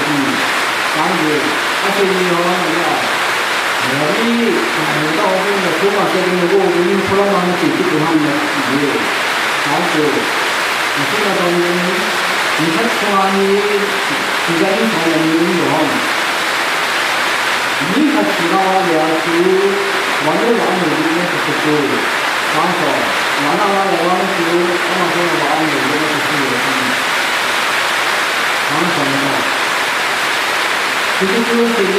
thì sáng rồi anh thấy nhiều là 여기 내가 오늘 고등학생이고 우리 프로그램을 찍기도 합니다. 예. 다음주 신나서는 이사초안이 굉장히 잘하는 건 이사초가 내아주 완전 마음을 이루어졌고 가서 만화가 내와는 엄마가 마음을 이루어졌고 가서는 그것도 되게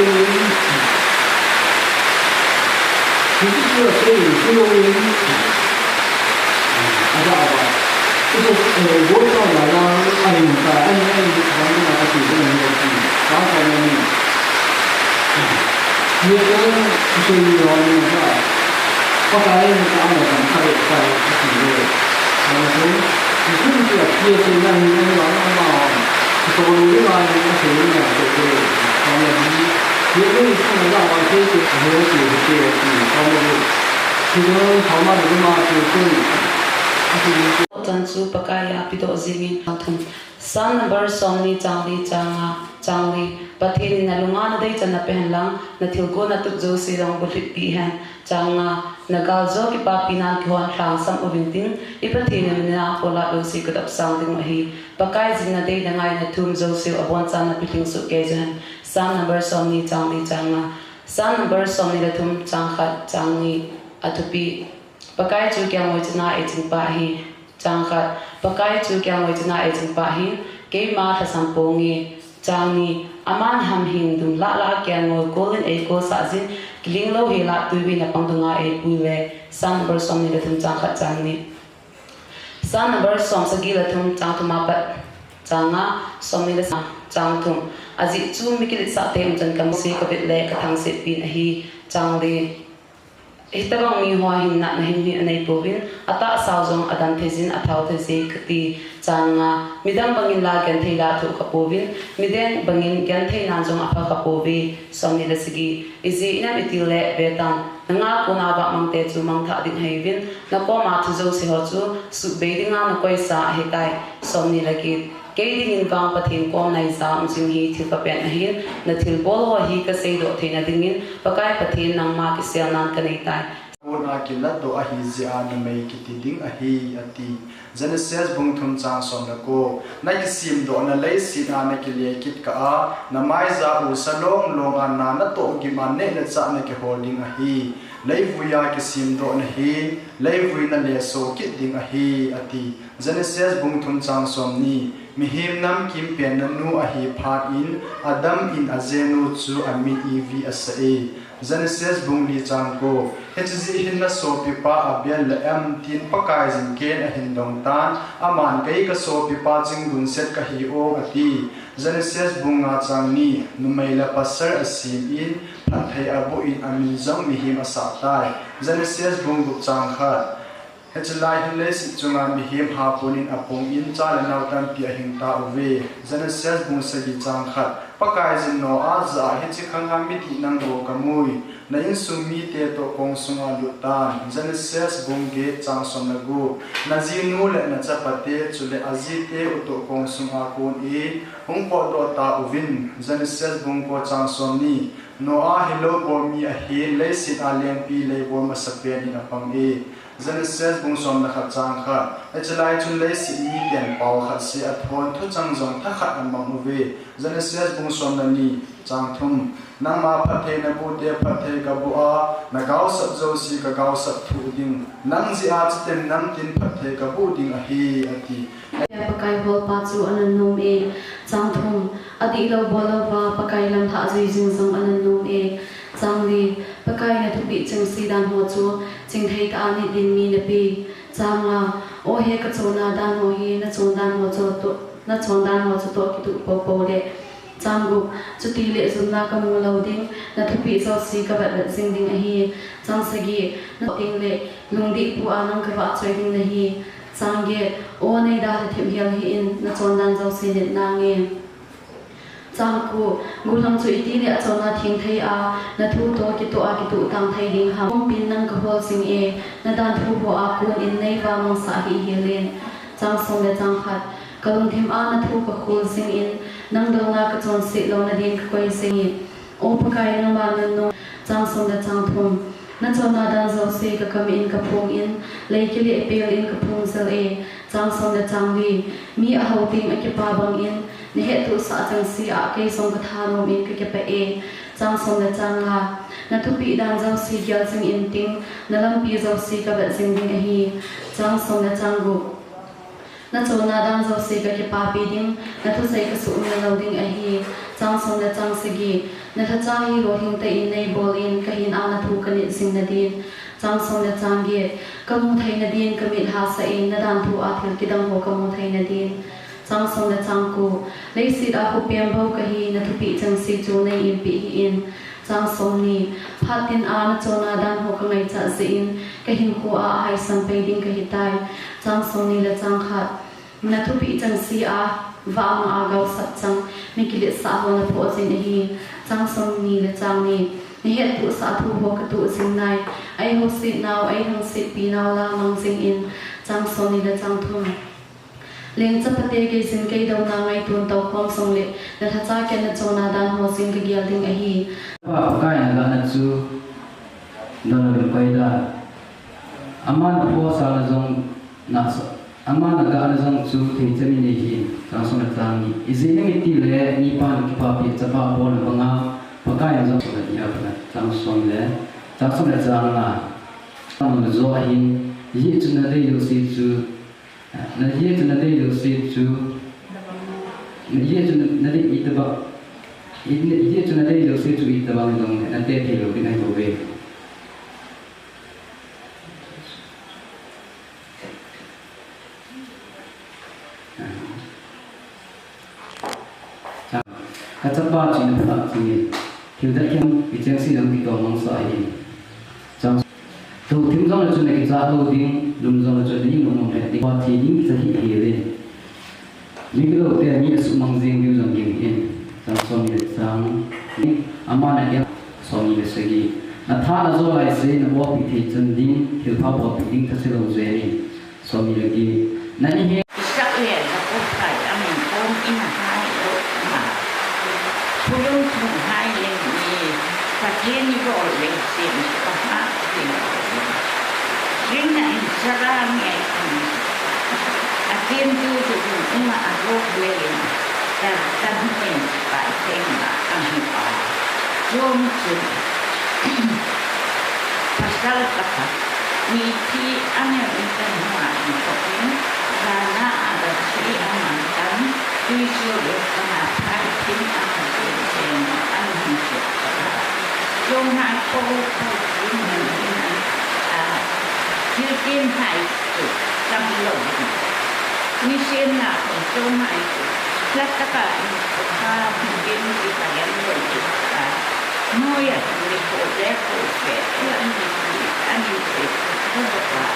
其实这个所以是由于就是我到来了20在2020环境来体验一个然后呢也跟所以说那个后来那个安排他也在体验然后你甚至也是让人家那么说另外一个谁呢就是方面也可以看得到啊，这些没有解决方面的，其中好嘛，你嘛就真主不该呀，比多zingin thum san number somni changli pathin na lunga na dei chana pehnlang na thilgo na tu jo si rong bulit pi han changa na gal zo ki pa pinan khwan thang sam uvintin ipathin na pola lo si kadap sang ding hi pakai jin na dei na ngai na thum jo si abon chan na piting su ke jan san number somni changa san number somni la thum chang khat changi atupi pakai chu kyang moi chana e ching pa hi chang khat pakai chu kyang moi chana e ching pa hi ke ma tha sam pongi changi aman ham hin dum la kyang ngoi golden e ko sa jin kling lo he la tu bi na pang dunga e puile san number somni la thum chang khat changi san number som sagi la thum chang thuma pat changa somni la chang thum aji chu mi ki sa tem jan kam se ka bit le ka thang se pin hi chang de hitabang mi hwa hin na hin ni anei povin ata sauzong adan thezin athau thezi khati changa midang bangin la gan theila thu ka povin miden bangin gan theina jong apha ka povi somni la sigi izi ina mitile betan nga kuna ba mangte chu mang tha din heivin na ko ma thu zo se ho chu su beidinga na koi sa hitai somni lagi keiding in wang pathin kom nai sa jing hi thil pa pen hin na thil bol ho hi ka sei do theina dingin pakai pathin nang ma ki sel nan ka nei tai ona kilat do a hi zia na mai ki ti ding a hi ati genesis bung thum chang som na ko na ki sim do na lei si na na ki le kit ka a na mai za u salong long an na na to gi man ne na cha na ki holding a hi lei vuya ki sim do na hi lei vui na le so ki ding a hi ati genesis bung thum chang som ni mihim nam kim pen na nu a hi phat in adam in azenu chu ami ev asae genesis bung li chang ko hzi hin na so pi pa abian la am tin pakai jin ken a hin dong tan aman kai ka so pi pa jing gun set ka hi o ati genesis bung nga chang ni numai la pasar asim in phathai abu in amin zong mihim asa tai genesis bung du chang khat hechlai hin le si chunga mi him ha punin apong in cha le nau tan pi a hing ta uve genesis bung se gi chang khat pakai jin no a za he chi khanga mi ti nang ro ka mui na in sum mi te to kong sunga lu tan genesis bung ge chang som na gu na ji nu le na cha pate chu le aji te u to kong sunga kon e hung po do ta uvin genesis bung ko chang som ni no a hello bo mi a he le si a lem pi le bo ma sa pe ni na pang e genesis bung som na khat chang kha echlai chun le si mi ten pau khat si a thon thu chang jong tha khat an mang uve genesis bung som na ni chang thum nang ma phathe na bu te phathe ka bu a na gau sap zo si ka gau sap thu ding nang ji a chten nam tin phathe ka bu ding a hi ati ya pakai bol pa chu anan nom e chang thum adi lo bol pa pakai lam tha ji jing jong anan nom e changli pakai na thu bi chang si dan ho chu ching thei ta ni din mi na pi changa o he ka chona dan ho hi na chon dan ho chu to na chon dan ho chu to ki tu po po le changu chu ti le zum na ka mu lo ding na thu pi so si ka ba sing ding a hi chang sagi na ting le lung di pu anang ka ba choi ding na hi changge o nei da thim hial hi in na chon dan zo si le na nge changku gulam chu iti le chona thing thei a na thu to ki to a ki tu tang thei ding ha pin nang ka hol sing e na dan thu bo a kun in nei wa mang sa hi hi len chang song le chang khat kalung thim ana thu ka khul sing in nang do na ka chon si lo na din ka koi sing o pakai nang ma no chang som da chang thum na chon na dan zo se ka kam in ka phung in lei ki li apel in ka phung sel e chang som da chang wi mi a ho ting a ki pa bang in ni he tu sa chang si a ke som ka tha no mi ka ke pa e chang som da chang la na thu pi dan zo si gyal sing in ting na lam pi zo si ka ba sing ding a hi chang som da chang gu na chon na dan zo se ka ki pa pi ding na thu sai ka su na lo ding a hi chang som da chang se gi na tha cha hi ro hing te in nei bol in ka hin ana thu ka ni sing na din chang som da chang ge ka mu thai na din ka mi ha sa in na dan thu a thil ki dang ho ka mu thai na din chang som da chang ku lei si da hu piam bo ka hi na thu pi chang si chu nei in pi hi in chang som ni phatin a na chona dan ho ka ngai cha se in ka hin ko a hai sam pe ding ka hi tai chang som ni la chang khat na thu pi chang si a va ma a gau sat chang mi ki le sa ho na pho sin hi chang som ni la chang ni ni he tu sa thu ho ka tu sing nai ai ho sit now ai hang sit pi now la mang sing in chang som ni la chang thum leng cha pate ke sin ke do na ngai tun to khom song le na tha cha ke na chona dan ho sing ka gyal ding a hi pa kai na na chu don le pai da aman po sa la jong na so aman na ga na jong chu thei chami ni hi chang som na chang ni izi ni ti le ni pa ki pa pi cha pa bo na banga pa kai na jong so na ya pa chang som le chang som na chang na ang na zo a hin yi chu na de yo si chu na ye chu na de yo si chu na ye chu na de i ta ba ye chu na de yo si chu i ta ba dong na te thi lo ki nai bo ve ka cha pa chi na pha chi thil da kem i chang si dang ki to mang sa hi chang to thim jong la chu na ki cha lo ding lum jong la chu ni mo mo he di pa thi ding sa hi hi le ni ki lo te ni su mang jing yu jong king in chang so ni chang ni ama na ya so ni le se gi na tha na zo lai se na mo pi thi chen ding thil pha po pi ding ta se lo je ni so ni le gi na ni he sắc liền là có phải là mình ôm in là hai độ mà thu đông thùng hai lên gì và thiên như gọi lên tiền có hát tiền riêng này ra ra nghe thiên tư thì cũng mà rốt lên là tâm mình phải thêm là ăn ở rôm chừng và sao cảมีที่อันนี้เป็นหัวหินตกนี้ด้านหน้าอาจจะอาหารกันที่ช่วยขนาดท้ายทิ้งอาหารเป็นเช่นอันนี้เกิดลงหายโค้งทิ้งหนึ่งที่กินหายสุดจำหลงมีเช่นหนาของจงหายสุดและตะการข้าวพิกินที่ไปยังหลงจุดกันน้อยอ่ะมีโคแรกโคแก่อันนี้ผู้ประกาศ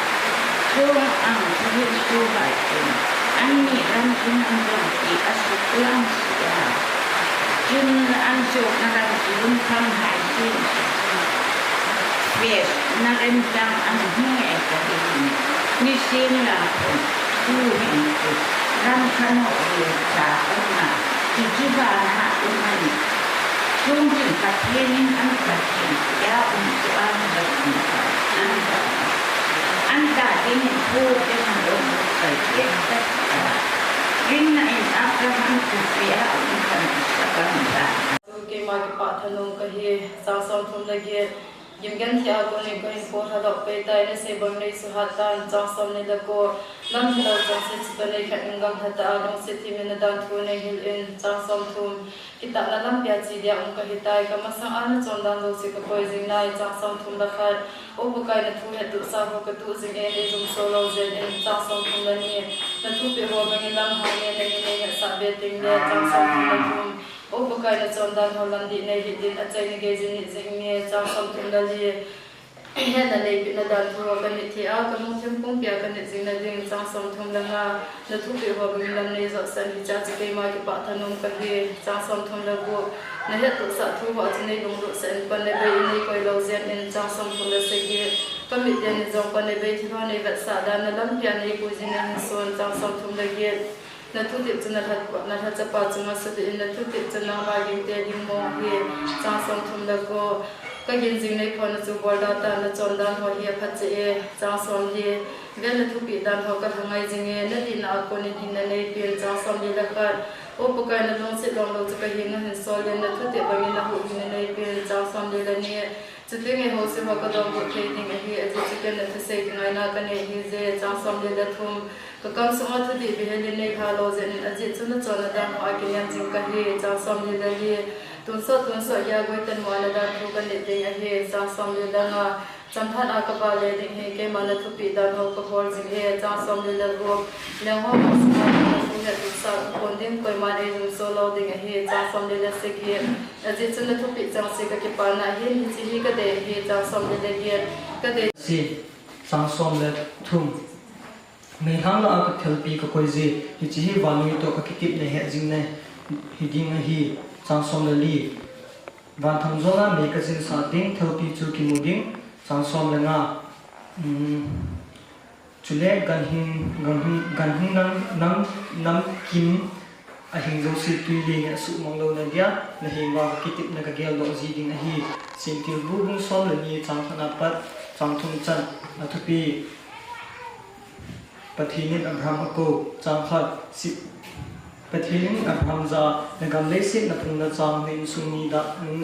ช่วงอ่างที่เป็นช่วงบ่ายเป็นอันนี้รันเป็นอันดับที่อสุขลังเสียจึงอันโจกนรันจึงทำหายสิ้นเบียดนรันจังอันแห่กันนี่เสียงหลังผู้เห็นจุดรันขนมเดือดจากอันมาที่บ้านหาอุมันช่วงถึงประเทศนี้อันประเทศยาอุ่นตัวอันแบบนี้อันการที่เห็นผู้เป็นคนลงใส่เย็นแต่ยิ่งในอัปราหันตุเฟียอุ่นกันสักกันได้เกมากิปะธนงก็เฮสาวสองทุนละเกยิมกันที่อากุนี่ก็เห็นโพธาดอกไปตายในเสบังในสุหัตตานจางสมในละโกลำที่เราจางสิทธิ์ในขันงังหัตตาลงสิทธิมินดานทุนในฮิลเอ็นจางสมทุนกิตาละลำเปียจีเดียก็หิตายก็มาสังอันจงดันดูสิก็คอยจิงนายจางสมทุนละขัดโอ้บุกายนัทุเหตุสาวก็ตุจิงเอ็นในจุงโซโลเจนเอ็นจางสมทุนละนี่นัทุเปียหัวบังลำหางในในสับเบติงเนี่ยจางสมทุนละทุนโอ้บุกายนัจงดันหัวลำดีในหิดินอาจารย์เกจินิจิงเนี่ยจางสมทุนละนี่เห็นอะไรเป็นดันทัวกันที่อาก็มุ่งถึงปุ่งเปียกันจริงนะจริงจังสมทุนละงาและทุกปีว่าเป็นลำในจักสันที่จะจะเกี่ยมาที่ปะถนนกันที่จังสมทุนละกูในเหตุสัตว์ทุกว่าจะในลงรุเส้นปันในใบนี้คอยเราเสียนจังสมทุนละเสียก็มีเดียนจงปันในใบที่ว่าในแบบสาดานในลำเปียในกูจินในส่วนจังสมทุนละเกีย na thu ti chana that cha pa chunga sa ti na thu ti chana ma gi te ding mo hi chang som thum la ko ka gin jing nei phone chu bol da ta na chon dan ho hi pha che chang som hi ve na thu pi dan ho ka thangai jing e na din a ko ni din na nei pi chang som hi la ka o po ka na long se long lo chu ka hi na hin so le na thu ti ba ni na hu ni nei pi chang som le la ni chu te nge ho se ho ka dong bo the ding hi a chu ke na se ngai na ka ne hi je chang som le la thum ka kam so ma thu ti bi he nei kha lo je a ji chu na chon na da a ke yan jing ka hi chang som le la ni tun so ya goi tan mo na da thu kan le te ya he chang som le la nga chamthan a ka ba le ding he ke ma na thu pi da no ka hol jing he chang som le la go le ho ma sa na thu ya tu sa kon ding koi ma re jung so lo ding he chang som le la se ki a ji chu na thu pi chang se ka ke pa na he ni chi hi ka de he chang som le la ge ka de si chang som le thum me hang la ka thel pi ka koi ji hi chi hi wa ni to ka ki tip ne he jing ne hi ding hi chang som le li van tham zo na me ka jin sa ding thel pi chu ki mu ding chang som le nga chule gan hin nam kim a hing zo si tu li nga su mong lo na dia na hi wa ki tip na ka gel do ji ding a hi sin ti bu bung som le ni chang thana pat chang thum chan a thu pi pathinin abraham ko chang khat si pathinin abraham za na gam le sit na phung na chang nin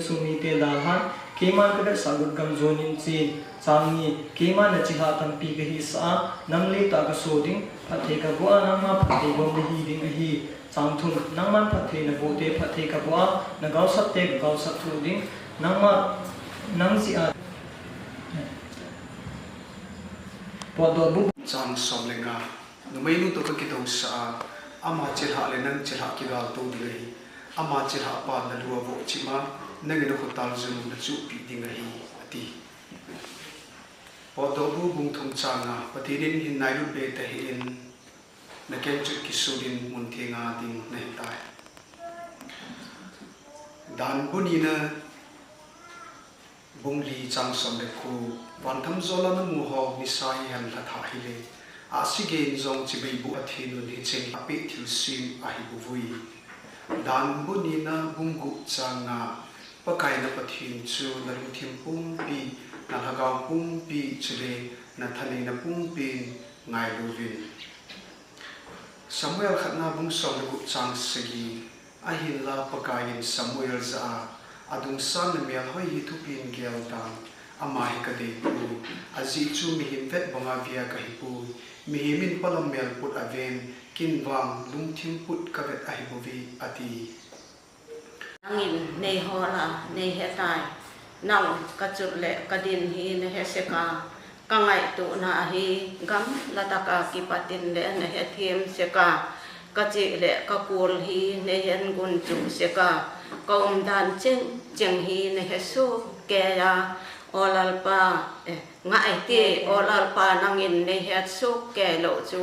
sumi te da han keman ka sa gut gam zonin chin chang ni keman na chi ha tam pi ka hi sa nam le ta ka so ding pathe ka bo na ma pathe bo me hi ding hi chang thum nang man pathe na bo te pathe ka bo na gau sat te gau sat thu ding nang si a podo bu chang som lenga no mai nu to ka ki do sa ama chil ha le nang chil ha ki dal to di hi ama chil ha pa na lu bo chi ma nang no ko tal zu na chu pi ding hi ati podo bu bung thum changa pathirin hin nai lu be ta hin na ken chu ki su din mun the nga ding ne tai dan bu ni na bung li chang som le khu wan tham zo la mu ho ni sai han la tha hi le a si ge zong chi be bu a thi nu ni cheng a pe thil sim a hi bu vui dan bu ni na bung gu chang na pa kai na pathin chu na lu thim pum pi na ha ga pum pi chile na thani na pum pi ngai lu vin Samuel khatna bung som le gu chang segi a hi la pa kai in Samuel za adung san me hoi hi thu pin gel dang ama hi ka dei pu azi chu mi hin vet banga via ka hi pu mi hi min palom mel put aven kin wang lung thim put ka vet a hi bu vi ati angin nei ho la nei he tai nang ka chu le ka din hi ne he se ka ngai tu na hi gam la ta ka ki patin le ne he them se ka chi le ka kul hi ne yen gun chu se ka dan cheng hi ne he su ke ya olal pa ngai ti olal pa nangin ne he su ke lo chu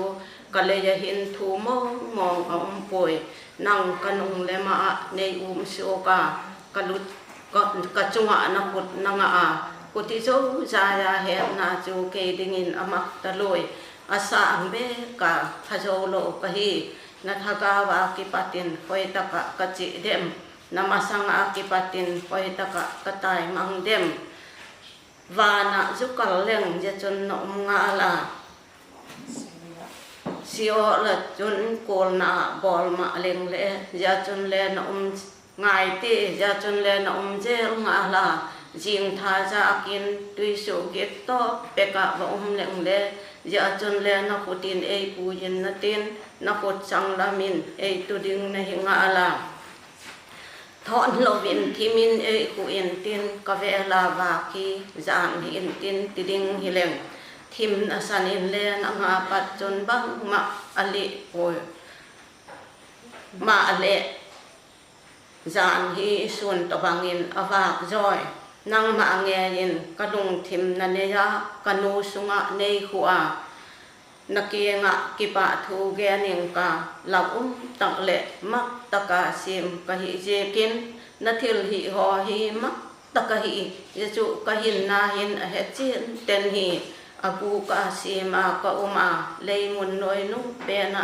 ka le ya hin thu mong poi nang kanung le ma nei su ka lut ka chunga na put nanga a puti zo za ya he na chu ke dingin amak ta loi asa ambe ka thajo lo ka hi na thaga wa ki patin poi ta ka chi dem namasanga ki patin poi ta ka tai mang dem wa na zu kal leng je chon no nga la sio la chun kol na bol ma leng le ja chun le na ngai ti ja chun le na je nga la jing tha ja kin tui su get to pe ka wa leng le ja chun le na putin ei pu yin na tin na pot chang la min ei tu ding na hinga la thon lo vin thimin ei ku in tin ka ve la wa ki jam hi in tin ti ding hi leng thim na sanin le na nga pat chon bang ma ali oi ma ale jan hi sun to bangin awak joy nang ma nge in kalung thim na ne ya kanu sunga nei khuwa nakienga kipa thu ge ning ka la tak le mak taka sim ka hi je kin na thil hi ho hi mak taka hi ye chu ka hin na hin a he chin ten hi abu ka sima ka uma leimun noi nu pe na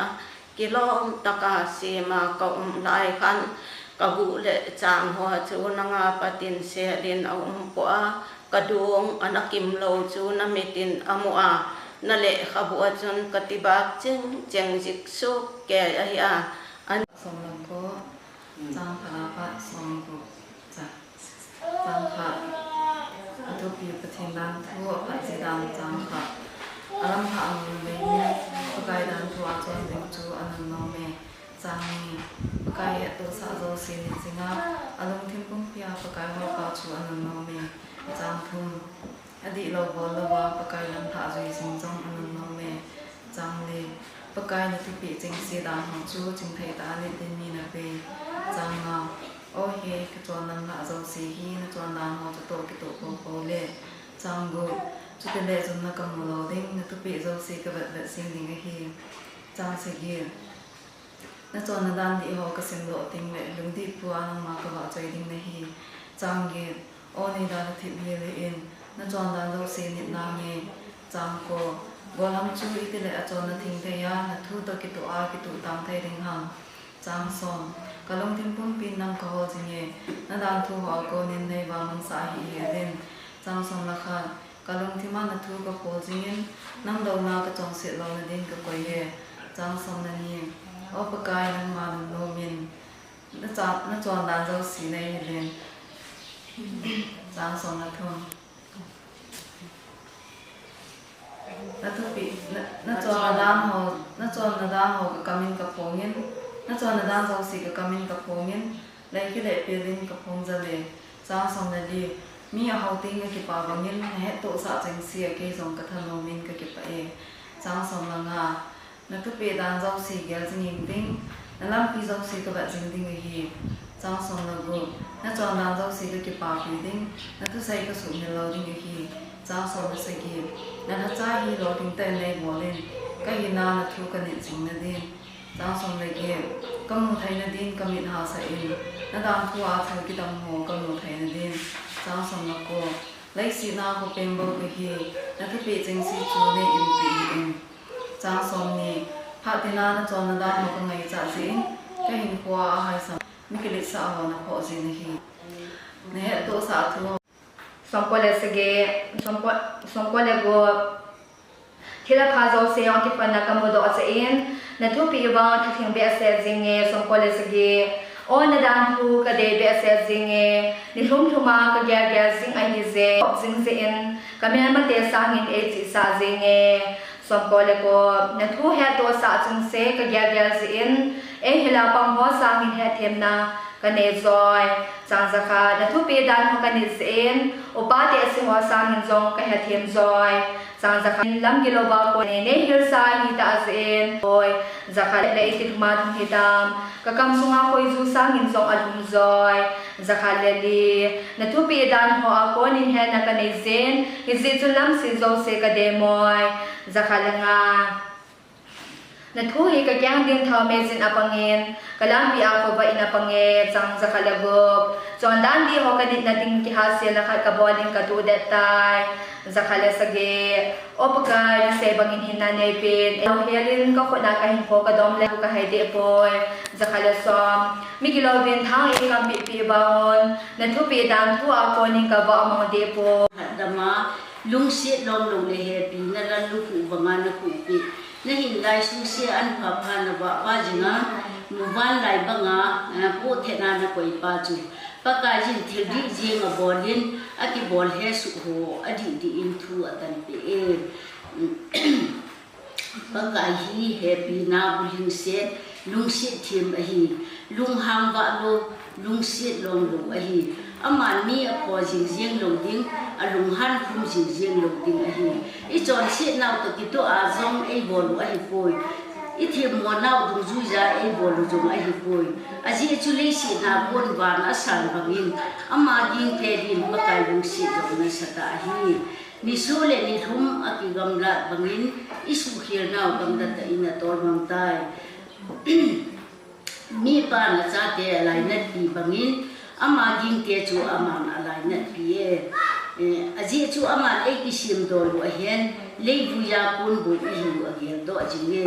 kilom taka sema ka lai kan ka gu le chang ho chu na nga patin se lin a po a kadung anakim lo chu na metin amua na le khabu chun katibak ching cheng jik su ke a ya an som lang ko chang pha pa som ko cha chang pha atu pi pathin dan thu pa je dan chang pha alam pha ang le ni pakai dan thu a chon ding chu anan no me chang ni pakai to sa zo sin ni singa along thim pum pia pakai ho pa chu anan no me chang thum adi lo bol lo wa pakai lam tha zui sing jong anan no me chang le pakai na ti pi ching si dan ho chu ching thai ta ni tin ni na pe chang nga o he ka chon nan la zo si hi na chon dan ho chu to ki to ko le chang go chu te le zon na kam lo ding na tu pi zo si ka ba sing ding hi chang se gi na chon na dan di ho ka sim lo ting le lung di pu an ma ka ba chai ding na hi chang gi o ni da na thi bi le in na chon dan zo si ni na nge chang ko golam chu ite le a chon na thing the ya na thu to ki to a ki tu tang thai ding hang chang son kalong tin pum pin nam ka ho jinge na dan thu ho ko nin nei ba man sa hi den chang son la kha kalong thi ma na thu ka ko jingin nam do na ka chong se lo na din ka ko ye chang son na ni o pa kai nang ma no min na chon dan zo si nei len chang son na thon na tu pi na chon na dan ho ka kamin ka pongin na chon na dan zo si ka kamin ka pongin lai ki le pe din ka pong za le chang son na li mi a hau ting ki pa bangin he to sa cheng sia ke zong ka thano min ka ki pa e chang som la nga na tu pe dan zo si gel jing ding na lam pi zo si ka ba jing ding hi chang som la go na chon dan zo si ka ki pa pi ding na tu sai ka su ni lo ding hi chang som na se gi na na cha hi lo ding te nei mo len ka hi na na thu ka ni jing na din chang som le ge kam mu thai na din kam in ha sa in na dan thu a thai ki dam ho kam mu thai na din chang som na ko lai si na ko pembo ke hi na tu pe cheng si chu ne im pi in chang som ni pha te na na chon na da ho ka ngai cha sin ka hin kwa hai sa mi ke le sa ho na pho sin hi ne to sa thu som ko le se ge som ko le go thila pha zo se on ki pa na ka mo do se in na tu pi ba ta thing be se jing e som ko le se ge o na dan thu ka de be se jing e ni thum thuma ka gya jing ai ni ze jing se in ka me ma te sa ngin e chi sa jing e som ko le ko na thu he to sa chung se ka gya se in e hila pang ho sa ngin he them na ka ne zoi chang za kha na thu pi dan ho ka ni se in o pa te se ho sa ngin zong ka he them zoi chang za kha lam ki lo ba ko ne hil sa hi ta in oi za kha le ti thuma thum hi tam ka kam sunga khoi zu sa ngin zong alum zoi za kha le li na thu pi dan ho a ko nin he na ka nei zen hi zi chu lam si zo se ka de moi za kha la nga na thu hi ka kyang din thaw me jin apangin kalam pi a ko ba ina pange chang za kha la go chon dan di ho ka dit na ting ki ha se la kha ka bowling ka tu de tai za kha le sage opakar se bangin hin na nei pin e helin ka ko na ka hin ko ka dom le ka hai de poi za kha le som mi ki lo vin thang e kam bi pi baon na thu pi dan thu a ko ning ka ba ma de po dama lung sit long lung le he pi na la lu ku banga na ku pi na hin lai su se an pha pha na ba jinga mu van lai banga po the na na koi pa chu pa ka jin thil di jing a bolin a ki bol he su ho adi di in thu atan pe e pa ka hi he pi na bu ling se lung sit thim a hi lung hang ba lo lung sit long lo a hi aman mi a ko jing lo ding a lung han khum jing lo ding a hi I chon sit naw to ki to a zong e bol a hi poi I thim mo naw du ju ja e bol jong a hi poi a ji chu le si na bon ban a san bangin ama ging te din ba kai lung si do na sa ta hi ni so le ni thum a ki gam la bangin I su khir naw gam da ta ina tor mang tai mi pa na cha te lai na pi bangin ama ging te chu ama na lai na pi e aji chu ama e ki sim do lu a hen le bu ya kun bu I hu a gel do ji ne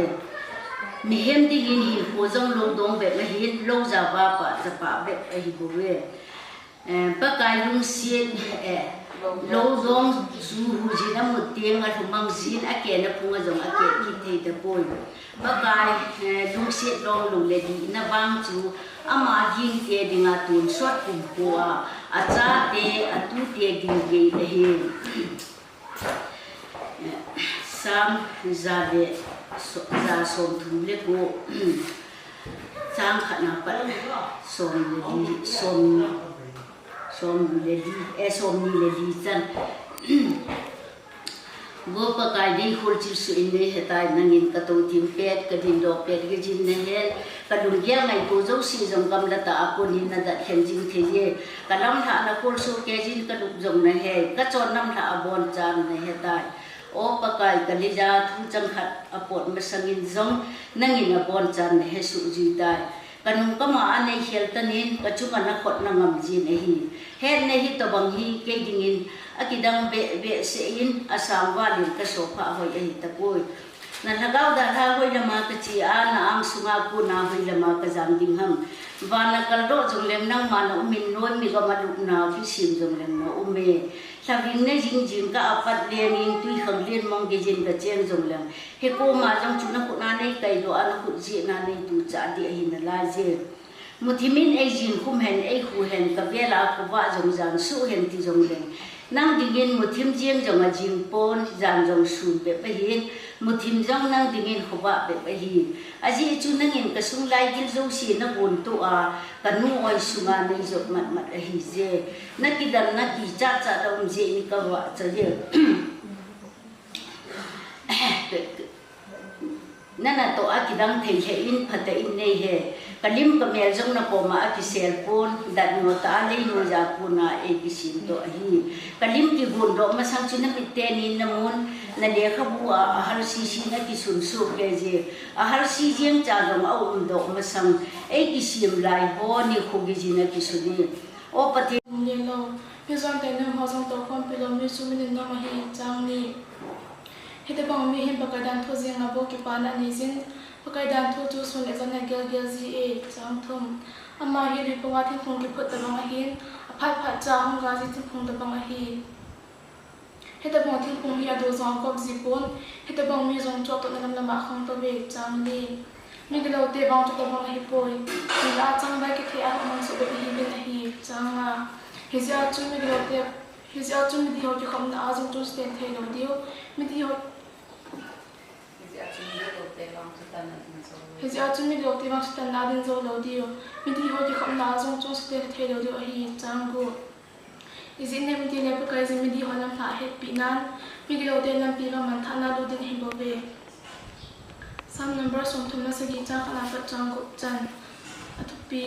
mi hem di hin hi ho jong lo dong ve ma hin lo za ba pa ve a hi bo ve pa kai lung sien lo dong zu hu ji na mu tiang a thumang zin a ke na phunga jong a ke ki thei da poi pa kai lung sien long lu le di na bang chu ama jing te dinga tun shot kum ko a cha te a tu te ding ge de he sam za ve za som thum le ko chang khana pa som le di som le di som ni le di chan go pa kai dei khol chi su in ne hetai nangin ka to tim pet ka din do pet ge jin ne hel ka dum gya ngai ko zo si jong kam la ta akon hin na da khen jing the ye ka lam tha na kol so ke jin ka dum jong ne he ka chon nam tha abon chan ne hetai o pa kai ka li ja thu chang khat apot ma sangin jong nangin abon chan ne he su ji tai kanung kama anei hel tanin ka chu kana khot na ngam jin e hi he ne hi to bang hi ke dingin akidang be se in asam walin ka sofa hoi e ta poi na lagaw da ha hoi lama ka chi ana ang sunga ku na hoi lama ka jam ding ham wana kal do jong lem nang ma na umin noi mi ga ma lu na fi sim jong lem na ume sabing ne jing jing ka apat len in tui khang len mong ge jin ka chen jong lem he ko ma jong chu na ku na nei kai do ana ku ji na nei tu cha di hi na la je muthimin e jin kum hen e khu hen ka bela ku wa jong jang su hen ti jong lem nang dingin muthim jiang jong a jing pon jang jong su be pa hin muthim jong nang dingin khoba be pa hi aji chu nangin ka sung lai gil zo si na bun tu a ka nu oi sunga nei jot mat mat a hi je na ki dan na ki cha cha dom je ni ka wa cha je nana to a ki dang thei he in phata in nei he kalim ka mel jong na ko ma ki cell phone dat no ta nei no ja puna e ki sim to hi kalim ki gun do ma sang chu na mi te ni na mun na le kha bu a har si si na ki sun su ke je a har si jeng cha jong au do ma sang e ki sim lai ho ni khu gi ji na ki su ni o pati ni lo pi zon te na ho zong to kon pi lo mi su mi na ma hi chang ni hite bang mi hin pakai dan tho jeng abo ki pa na ni jin pakai dan tho chu sun e zan na gel gel ji e chang thum ama hi ri pa thi khong ki phut ta bang hin phat phat cha hong ga ji thi khong ta bang hi hite bang thi khong hi ado zong kop ji pon hite bang mi zong chot na lam ma khong to be chang ni mi gelo te bang to bang hi poi ni la chang ba ki thi a mang so be hi bin hi chang a hi ja chu mi gelo te hi ja chu mi di ho ki khom na a zong tu sten the no dio mi di ho his ultimate look the most than nothing so low deal. Midi ho ki khom na zong chong ste the lo dio hi chang go. Is in them the never guys in midi ho lam tha het pi nan. Midi lo de lam pi ga man tha na lo din hi bo be. Some numbers on to na sa gi cha khana pa chang go chan. Atu pi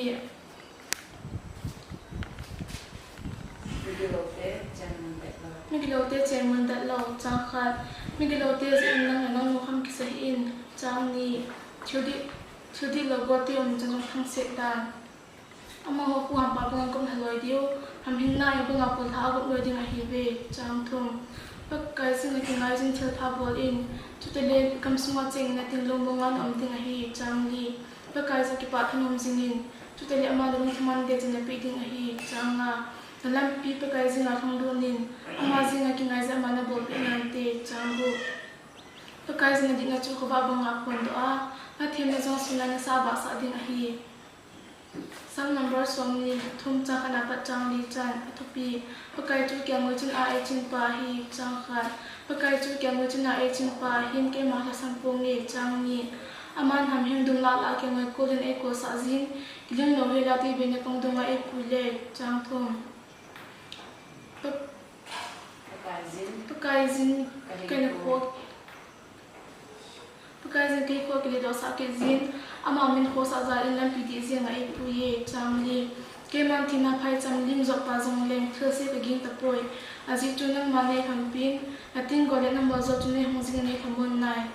Midi lo te chen mun dat lo chang khat. Midi lo te in nang nang no kham ki sa in chang ni Chudi lo go ti on jong thang se dan ama ho ku ham pa bang kom thaloi dio ham hin na yu bang apul tha go loi ding a hi ve chang thum pak kai sing ki ngai jing thil tha bol in chu te le kam suma cheng na tin lo mongan om ting a hi chang ni pak kai sa ki pa thanom jing in chu te le ama dong thman de jing a pi ding a hi chang na lam pi pak kai jing a thong don in ama jing a ki ngai za ma na bol pe nan te chang go pak kai jing a ding a chu ko ba bang a pon do a a thêm na jong suna na sa ba sa ding a hi some numbers som ni thum cha khana pa chang li chan athupi pakai chu kya ngoi chin a e chin pa hi chang khat pakai chu kya ngoi chin a e chin pa hin ke ma la sam pong ni chang ni aman ham hem dum la la ke ngoi ko den e ko sa jin kilin lo he la ti be ne pong dum a e pu le chang thum pakai jin ke ne ko Guys, in case for the dosa kezin, ama min ko sa za in lam piti zi nga ipu ye chang li. Ke man tina pai chang lim zok pa zong leng those ka ging tapoi. Azi chu nang ma nei kham pin, atin ko le nam mo zo chu nei hong zing nei khamon nai.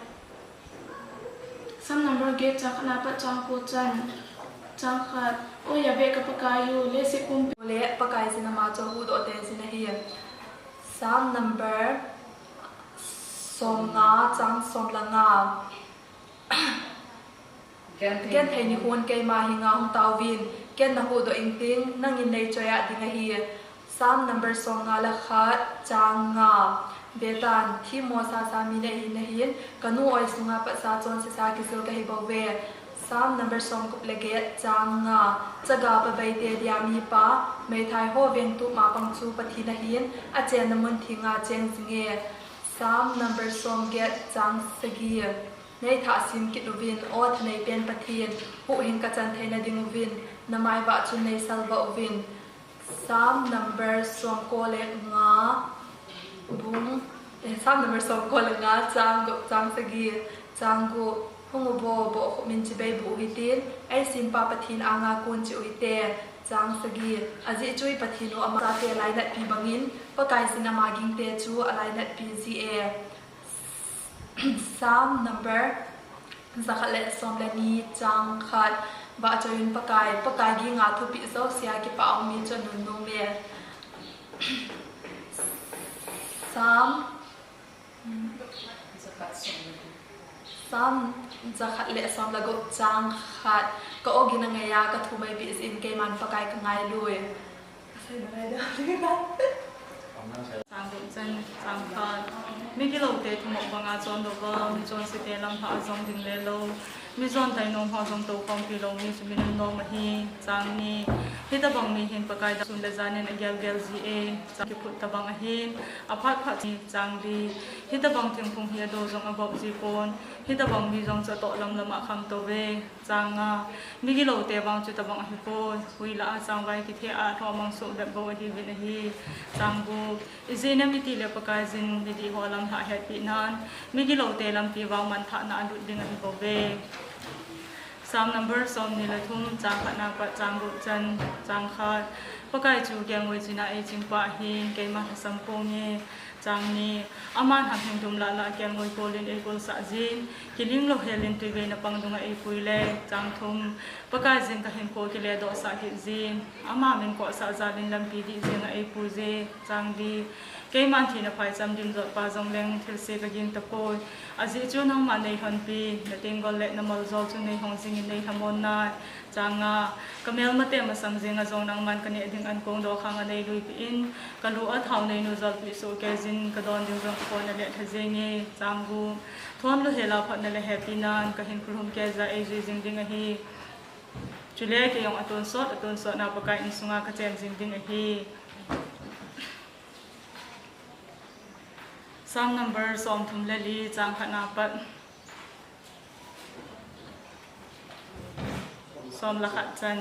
Some number get chak na pa chang ko chan. Chang khat o ya be ka pakayu le se kum le pakai sin ma cho hu do te sin hi. Some number som nga chang som la nga ken thei ni hun ke ma hi nga hong tau vin ken na hu do ing ting nang in nei choya ding hi sam number song nga la khat chang nga betan thi mo sa mi nei hin hin kanu oi sunga pa sa chon se sa ki sil ka hi bo ve sam number song kup lege chang nga chaga pa bai te dia mi pa mai thai ho ven tu ma pang chu pathi na hin a chen na mun thinga chen singe sam number song get chang sagi nei tha sim ki lovin oth nei pen pathin hu hin ka chan theina ding vin namai wa chu nei salwa vin sam number song ko le nga bung sam number song ko le nga chang sagi chang go hung bo min chi bei bu hi tin ai sim pa pathin anga kun chi ui te chang sagi aji chui pathinu ama ta te lai na pi bangin pakai sinama ging te chu alai na pi ji e sam number zakhalet somle ni chang khat ba choin pakai gi nga thu pi so sia ki pa mi cho nun no me sam zakhalet somle go chang khat ka ogi na ngaya ka thu mai bi in ke man pakai ka ngai lui sai na dai da sang bụng chân sang khan mi cái lầu tê thùng bông ngà chọn đồ vợ mi chọn sẽ tê làm phá dòng đình lê lâu mi chọn tay nôm hoa dòng tàu phong phi lâu mi sẽ mi nôm mà hi sang ni hi ta bang mi hin pakai da sun le zan en agel gel ji e sang ki phut ta bang a hin a phat phat ni sang di hi ta bang thing phung hi do zong a bok ji pon hi ta bang mi zong cha to lam lam a kham to ve sang nga mi cái lầu tê bang chu ta bang a hi po hui la sang vai ki the a tho mang so da bo hi ve hi sang bu izena mi ti le pakai zin mi di holam ha het pi nan mi gi lo te lam pi wang man tha na lu ding an bo ve sam number som ni la thum chang kha na pa chang bu chan chang kha pakai chu kyang wei china e ching pa hi ke ma sam po ni chang ni aman ha heng dum la la kyang wei polin e kol sa jin kiling lo helin tu ve na pang dunga e pui le chang thum pakai jin ka hen ko ki le do sa ki jin ama men ko sa za din lam pi di jin e pu je chang di ke man thi na phai cham dim zo pa jong leng thil se ka gin tapoi aji chu nang ma nei han pi na ting gol le na mal zo chu nei hong jing nei hamon na changa kamel mate ma sam jing a zong nang man ka ne ding an kong do khang a nei lui pi in ka lu a thau nei nu zal pi so ke jin ka don ding zo ko na le tha je ni changu thon lu hela phat na le happy nan ka hin khrum ke za e ji jing ding a hi chule ke yong aton sot na pakai in sunga ka chen jing ding a hi sam number som thum le li chang khana pat som la khat chan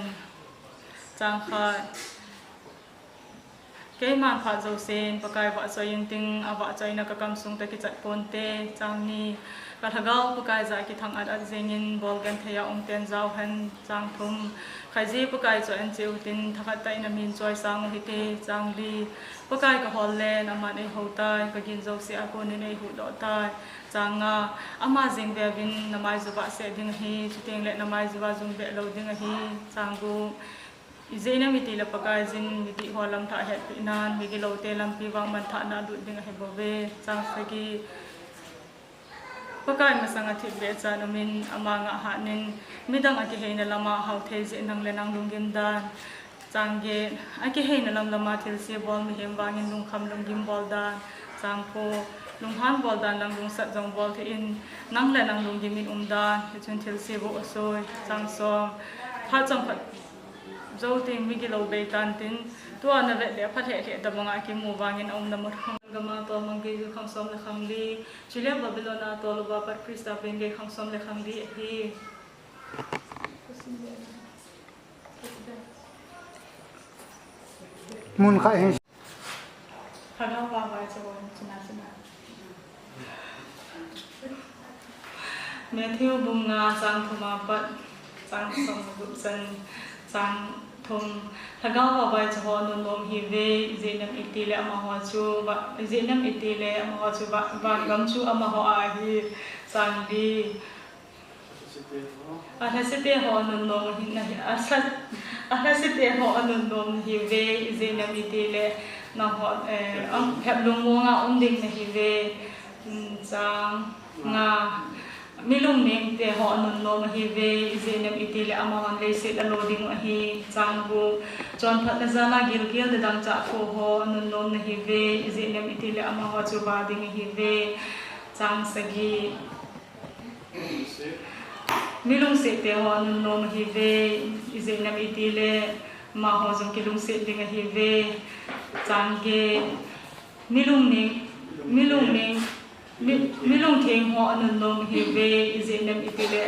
chang kha ke man pha zo sen pakai wa so yin ting awa chai na ka kam sung ta ki chat pon te chang ni ka thagau pakai za ki thang at zengin bol gan theya ten zau han chang thum khai ji pakai cho an cheu tin thakhat tai na min choi sang hi te chang li pakai ka hol le na man e ho tai ka gin zo se a ko ni nei hu do tai changa ama jing be bin na mai zu ba se ding hi chuteng le na mai zu ba zum be lo ding hi changu izena mi ti la pakai jin mi ti holam tha het pi nan mi gi lo te lam pi wang man tha na du ding he bo ve chang se gi pakai masanga thi be cha no min ama nga ha nin midang a ki heina lama hau the je nang le nang lungim dan changge a ki heina lam lama thil se bol mi hem wangin lung kham lungim bol dan changpo lunghan bol dan lang lung sat jong bol the in nang le nang lungim in dan chun thil se bo asoi chang som pha chang phat zo ting mi gi lo be tan tin to an le le pha the da banga ki mu wangin om na mot gama to mangi ju kham som le kham li chile babylona to lo ba par krista benge kham som le kham li hi mun khai hin khana wa wa chawon china me thiu bum nga sang thuma pat sang som bu san sang thum thagau wa wa chawon non nom hi ve zenam itile ama ho chu ba zenam itile ama ho chu ba gam chu ama ho a hi sang di ana sete ho non nom hi na ana sete ho non nom hi ve zenam itile na ho phep lung mo nga ding na hi ve chang nga milung ning te ho nun no hi ve zenem itile amon le se la loading hi changbu chon phat na zana gil gil de dang cha kho ho nun no na hi ve zenem itile amon ho chu ba ding hi ve chang sagi milung se te ho nun no hi ve zenem itile ma ho jong kilung se ding hi ve chang ge milung theng ho anun nom hi ve izenam itile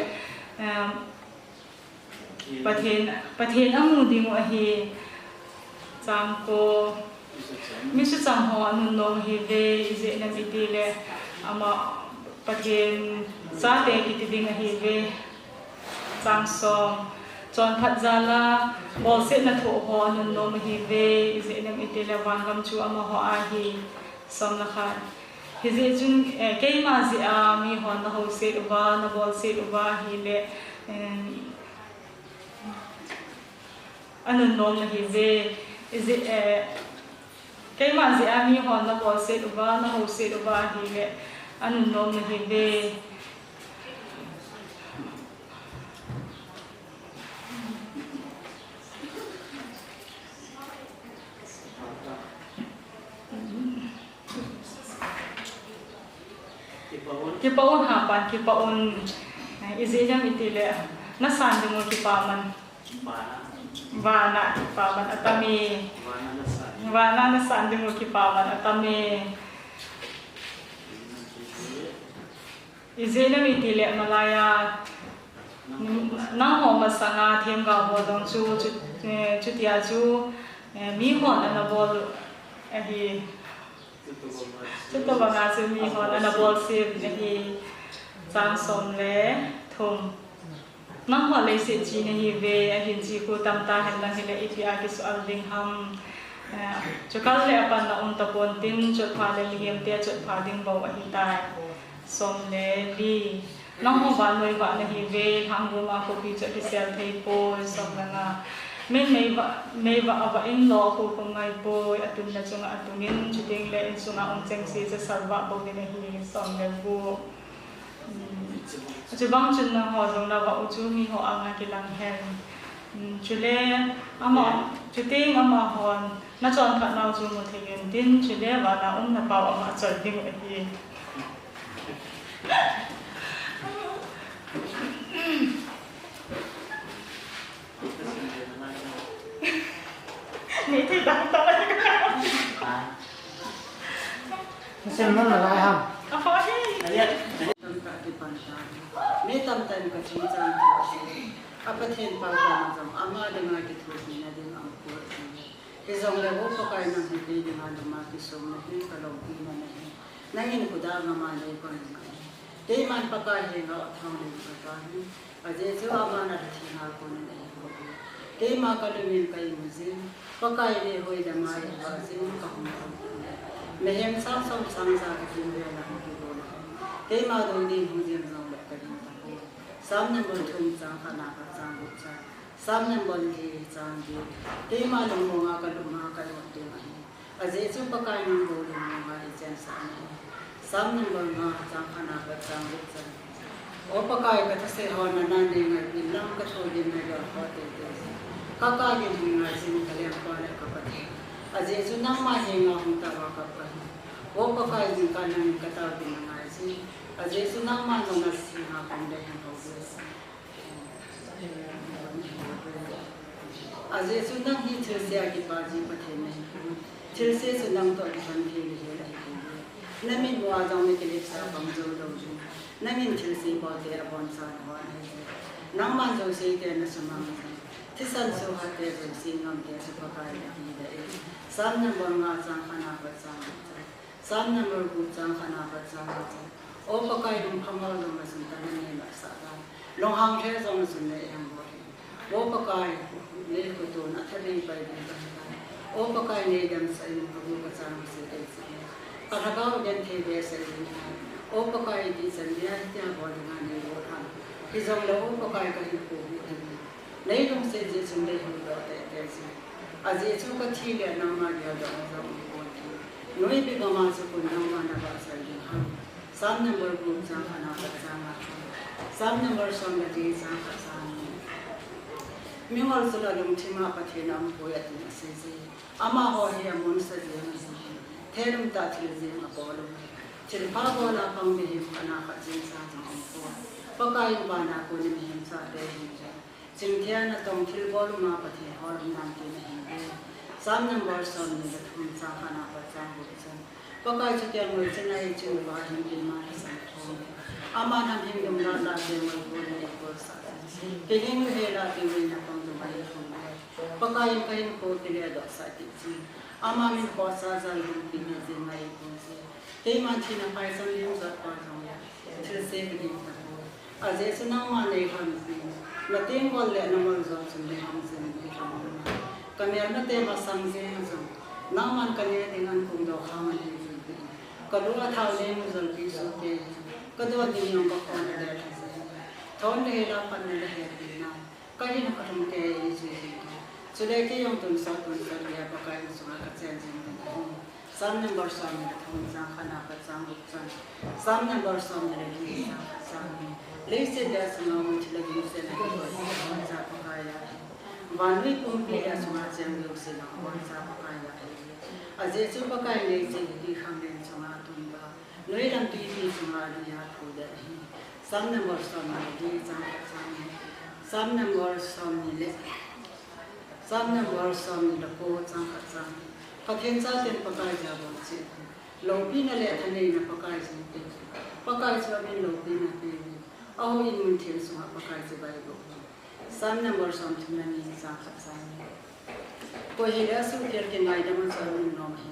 pathen amu ding a hi chang ko misu chang ho anun nom hi ve izenam itile ama pathen sa te ki ding a hi ve chang som chon phat zala bol se na tho ho anun nom hi ve izenam itile wangam chu ama ho a hi som na khan hizi jun keima zi a mi hon na ho se uba na bol se uba hi le anun nom na hi ve izi keima zi a mi hon na bol se uba na ho se uba hi le anun nom na hi ve kipaun hapan kipaun izejam itile nasan demo kipaman wana kipaman atami wana nasan demo kipaman atami izejam itile malaya nang ho masanga them ga ho dong chu chutia chu mi ho na bol ahi Chúng ta nga sự mi hòn là bol sim này trang som le thum nang ho le se chi này về hin chi ko tam ta han lang hele itia ki so al ding ham chokal le apan na un ta pon tin chot pha le hiam te chot pha ding bo a hi tai som le li nang ho ba noi ba na hi ve hang ru ma ko pi chot ki sel thei po som na nga mei va ava in lo ko ko ngai boy atun na chunga atunin chuting le in sunga ong cheng si sa sarwa bo ni hi som le bu chu bang chun na ho jong na va u chu mi ho anga ki lang hen chule ama chuting ama hon na chon kha na chu mo thegen tin chule va na na pa ama chol ding hi Nghĩ thì đắng tới xem nó là lại không? Mấy tâm tâm cái chuyện rằng apa then pa ka jong ama denga ki thosni na ding ang ko ke jong le bo ko kai na hi de denga na ma ki som na hi ka lo ki na hi nangin ko da ma ma le ko ni de man pa ka he ga thang le ka ka ni a je chu ama na thi na ko ni na ko de ma ka le min kai mu zin pa kai le hoi da ma ya ka zin ka hum me hem sam sam sam sa ka tin le na ki do na de ma do ni hu jin jong le ka ni sam na bo thum chang khana ka chang bu cha sam na bo ni chang ji de ma lo mo nga ka lo ma ka lo tu ma ni a je chu pa kai ni bo lo mo nga chen sa ni sam na bo nga chang khana ka chang bu cha o pa kai ka ta se ho na na ni nga ni lam ka so din na ga ho te te ka ka ni ni nga sin ka le pa le ka pa a je chu na ma he nga hum ta wa ka pa o pa kai ni ka na ni ka ta din nga sin a je chu na ma no na si ha ka de ha aje sunang hi thirse ki baji pathene thirse sunang to ban thi le la namin wa jang me ke le sa bang jo do ju namin thirse ba te ra bon sa wa nang man jo se te na samang thisan so ha te jo si ngam te sa pa kai hi de sam na bon nga chang khana pa chang sam na mor gu chang khana pa chang o pa kai dum phamal dum ma sun ta ne la sa da long hang the jong sun le yang bo o pa kai le ko to na thale pai de o pa kai ne dam sai no ko ka chang se de se pa ha ga den the de se o pa kai di san dia tia bo na ne bo tha ki jong lo o pa kai ka hi ko nei dum se je sun de hu do de se a je chu ka thi le na ma dia do so ko thi noi be ga ma su ko na ma na ba sa ji ha sam number group chang khana ka chang Sam number song the day sang sang. Mingol sula dum tima pathina ampoya tin sisi. Ama ho he monster jeng. Therum ta thil jeng apolo. Chil pha bola pang me him kana kha jeng sa jeng ampo. Pakai bana ko ni him sa de him. Chil thiana tong thil bol ma pathe hol nam ke him. Sam number song ni the thum sa kana pa chang bu chen. Pakai chutiang mo chen ai chen ba him bin ma sa thong. Ama nam him dum la la de mo ko ni ko sa. Keling he la ke ni na pang dum ai thong. Pakai kain ko ke le do sa ti chi. Ama min ko sa za lu pi ni zin mai ko se. Ke man thi na pai sam lim za pa thong ya. Chil se bi ni ta. A je su na ma ne khan pi. La ting gol le na mo zo chun le ham zin ni thong. Kamel na te ma sang je zo. Na man ka ne dengan kum do kham ni. Kalua thau le mu zo pi so te. Kadwa ni yong ko ko na le. Thon le la pan le he pi na. Ka hin ka thum ke ni ji. So le ke yong tun sa ya pa ka so ka chen jin ni. Sam number sam ni thon sa khana pa sang bu chan. Sam number sam ni le sa sang ni. Le se da sa no mu chila gi se na ko sa pa ka ya. Van wi kum pi ya so ma chen gi se na ko sa pa ka ya. A je chu pa ka le je gi kham len so ma tun ba. Noi lam ti ti so ma ri ya ko da. Sam number sam ni sa sang ni. Sam number sam ni le. Sam number sam ni la ko chang kha chang. Pathen sa ten pakai ja bo chi. Lo pi na le thane na pakai chi te. Pakai cha min lo pi na pe. A ho in mun thel so pakai chi bai bo. Sam number sam thum na ni sa kha chang. Ko hi la su ter ke ngai da man sa min no hi.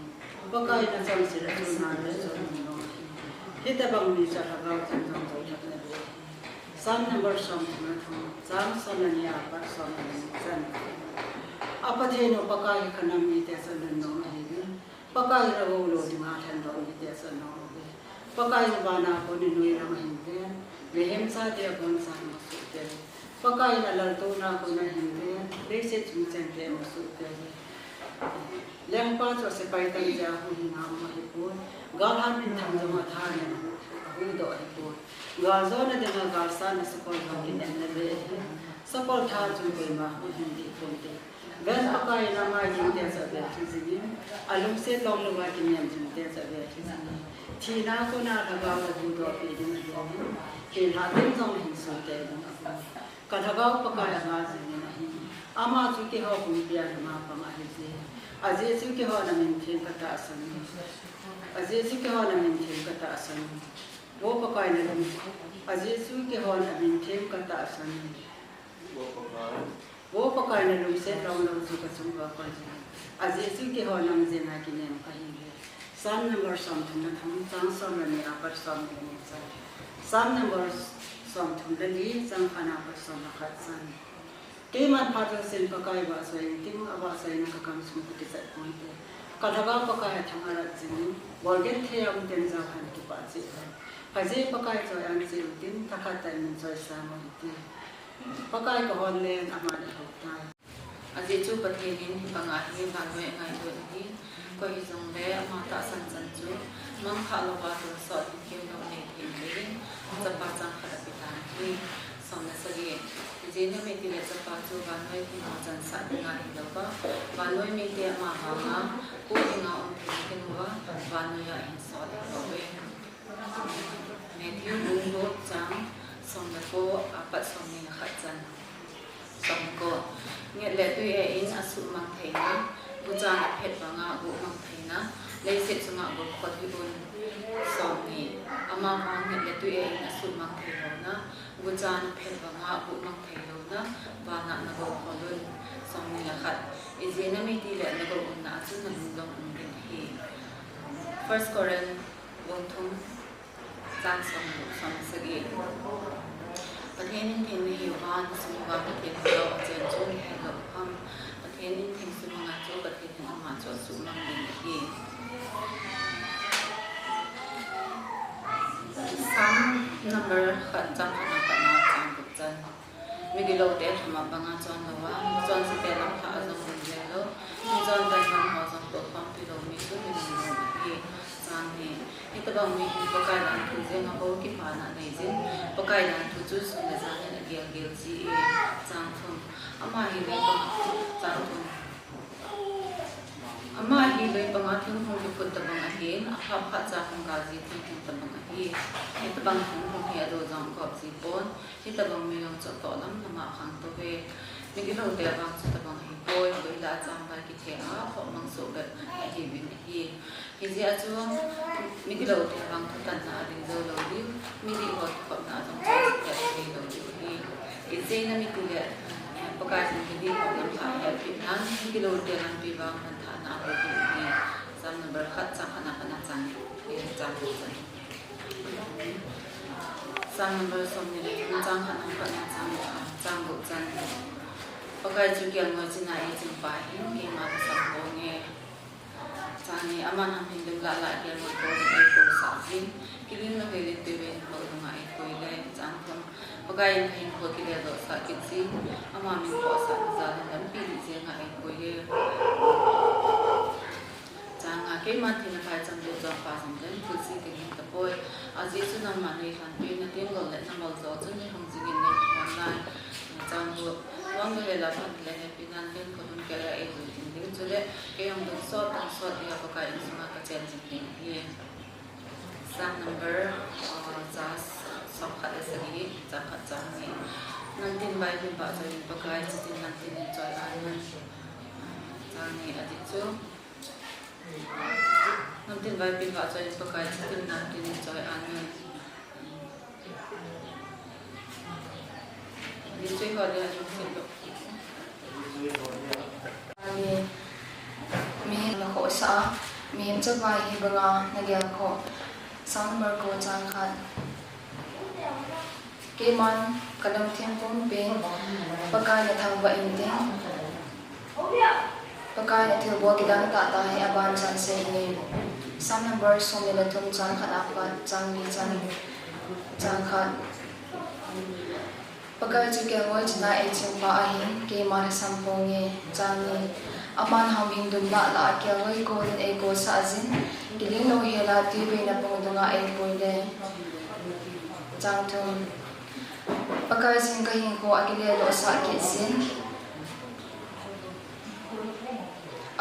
Pakai na chang si la chu na le so min no hi. Hi ta bang ni sa ha ga chang chang zo thak na. Sam number sam thum na thum. Sam sam na ni a pa sam na ni chan. Apathe no pakai khanam ni te san no hi. Pakai ra go lo di ma than do ni te san no hi. Pakai ba na ko ni noi ra hi te. Ve hem sa te bon sa no su te. Pakai na lal to na ko na hi te. Le se chung chen te mo su te. Leng pa cho se pai tang ja hu hi na ma hi ko. Ga han bin tham jo ma tha ne. Hu do hi ko. Ga zo na de na ga sa na se ko ga ki ne le. Sa ko tha chu ke ma hu hi di ko te. Gan pakai na ma jing te sa be chi ji alum se long lo wa ki nyam jing te sa be chi ji thi na ko na ka ga bu do pe ding ni ke ha den jong hin so te ka tha ga pakai na ji ni hi ama chu ke ho bu pya ma pa ma hi ji a je chu ke ho na min the ka ta san a je chu ke ho na min the ka ta san wo pakai na rum a je chu ke ho na min the ka ta san वो पकाने लोग से round round से कसम का पाजी आज ये सुन के हो नाम जे ना कि नेम कहीं साम नंबर साम तुम ना हम चांग साम ने अपर साम ने साम नंबर साम तुम ले चांग खाना पर साम खत सान के मन फाट से पकाए बा सो तिम अबा से ना काम सुन के से पॉइंट कलगा पकाए थंगरा जिन बॉलगेट थे हम तेन जा खान की पाजी फजे पकाए जो अन से दिन तखा तन जो साम होती pakai ko honlen aman hotai aje chu pathin panga hi ba we ngai do hi ko hi jong le ma ta san san chu mang kha lo ba to so ki no ne thi le cha pa chang khara pi ta hi som na sagi je ne me ti le cha pa chu ba noi ki ma chan sa nga hi lo ba noi me te ma ha ma ko hi nga on thi ke no ba noi ya in so le lo we me thi lu lo chang som na ko apat som ni na khat chan som ko nge le tu e in asu mang thei na bu cha phet ba nga bu mang thei na le se chunga bu khot hi bun som ni ama ma nge le tu e in asu mang thei lo na bu cha phet ba nga bu mang thei lo na ba na na go kholun som ni la khat e je na mi ti le na go na chu na lu dong un hi first koran wong thum chang som sagi pathen in thing ni yuan sumuga pathen lo chen chu ni lo ham pathen in thing sumuga chu pathen in ma chu su mang din hi sam number khat chang na pa na chang bu chan mi gi lo te thama banga chon lo wa chon se te lam kha azam din le lo mi chon dai nam ho sam ko kham pi lo mi chu mi lo hi chang ni ita bang mi pakai dan tu je ngabo ki pana nei je pakai dan tu chu su na sa na gel gel si chang thum ama hi le pa chang thum ama hi le pa nga thum hong ki put ta bang hin a kha pha cha hong ga ji thum thum ta bang hi ta bang thum hong hi ado jang ko si pon hi ta bang mi long cho to lam na ma khang to ve mi ki lo te bang cha ta bang hi poi boi la chang ba ki the a kho mang so be hi bin hi ki ji a chu mi ki lo te bang thu tan na ring zo lo di mi di ho ko na jang cha ki lo di hi ki ji na mi ki le pakai sin ki di ko lam sa ya pi nan ki lo te nan pi bang nan tha na ko ni sam number khat cha khana khana chang ki chang ko chang sam number som ni le chang khana khana chang ko chang pakai chu kyang ngoi china e ching pa hin ki ma sa ko nge chang ni aman ham hin dum la la kyang ngoi ko de ko sa jin kilin no hele te ve ko ma e ko ile chang thom pakai hin ko ki le do sa ki chi ama min ko sa za dan pi ri je nga e ko ye chang a ke ma thin pa chang do jong pa sam den fu si ke hin ta poi a ji su nam ma ne khan pe na tin lo le na mo zo chu ni hong ji gin ne online chang do wang le la phan le ne pinan len ko dun ke la e du tin ding chu le ke yong do so ya ko ka in suma ka chen jin tin ye sam number jas som kha le sagi cha kha cha ni nan tin bai bin ba cha in pa kai chi tin nan tin choi an nan chang ni adi chu nan tin bai bin ba cha in pa kai chi tin nan tin choi an nan ni chui ko le ju sin do mi la ko sa mi cha vai hi banga na gel ko sang number ko chang khan ke man kadam thiam pon pen pakai na thang ba in te pakai na thil bo ki dang ta ta hai aban chan se ni sang number som le thum chang khan apa chang ni chang khan pakai chu ke ngoi chna e chim pa a hin ke man sam pong e chang ni aman ham hin dum la ke ngoi ko den e ko sa jin kilin no hela ti be na pong dunga e poi le chang thum pakai sin ka hin ko akile lo sa ke sin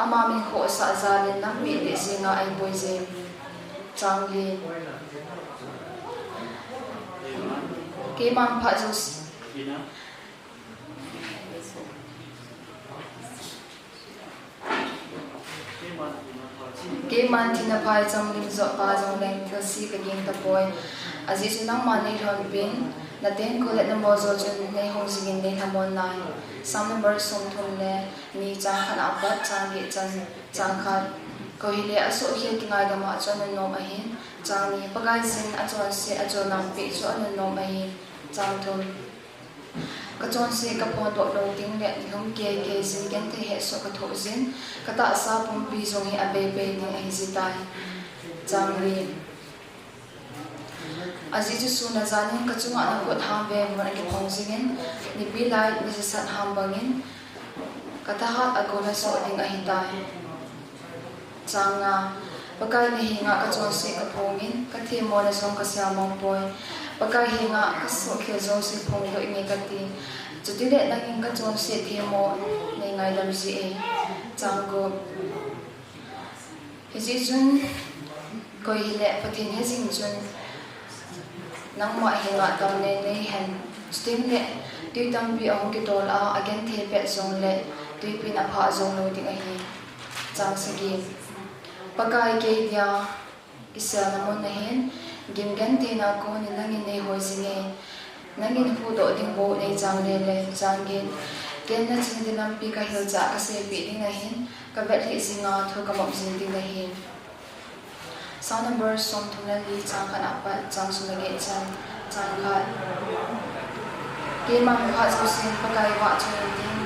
ama min ko sa za le na mi de singa ai poi je chang li ke man pha jus ke man thina phai cham lim zo pa jong leng thil si ka ging ta poi aji chu nang man nei thon pin na ten ko le na mo zo chun nei hong jingin nei hamon nai sam number som thum le ni cha khan apat chang ge chang khan ko hi le aso hian ki ngai da ma chon no ma hin chang ni pagai sin a chon se a chon nam pi chu an no ma hin chang thum ka chon se ka pon to lo ting le hom ke sin ken the he so ka tho sin ka ta sa pum pi zong hi a be be ni a hi zitai chang ri aji ju su na zanin ka chunga na ko tham ve mo na ki phong singin ni pi lai ni se sat ham bangin ka ta hat a ko na so ding a hitai changa pakai ni hinga ka chon se ka phongin ka the mo na song ka sia mong poi pakai hinga ka so khe zo si phong do nge ka ti chuti le na king ka chon se the mo nei ngai lam si e chang go hiji jun ko hi le pathin he jing jun nang ma hinga tam ne nei hen sting le ti tam bi ong ki tol a again the pe zong le ti pin a pha zong lo ti a hi chang sagi pakai ke dia isa na mon na hen gim gan te na ko ni nang in nei ho singe nang in fu do ding bo nei chang le chang gen ken na chin din lam pi ka hil cha ka se pi ding na hen ka vet li singa tho ka mom jin ding na hen sound number som thuna li chang khan apa chang su lage chang khat ke ma kha so sin pakai wa chon ding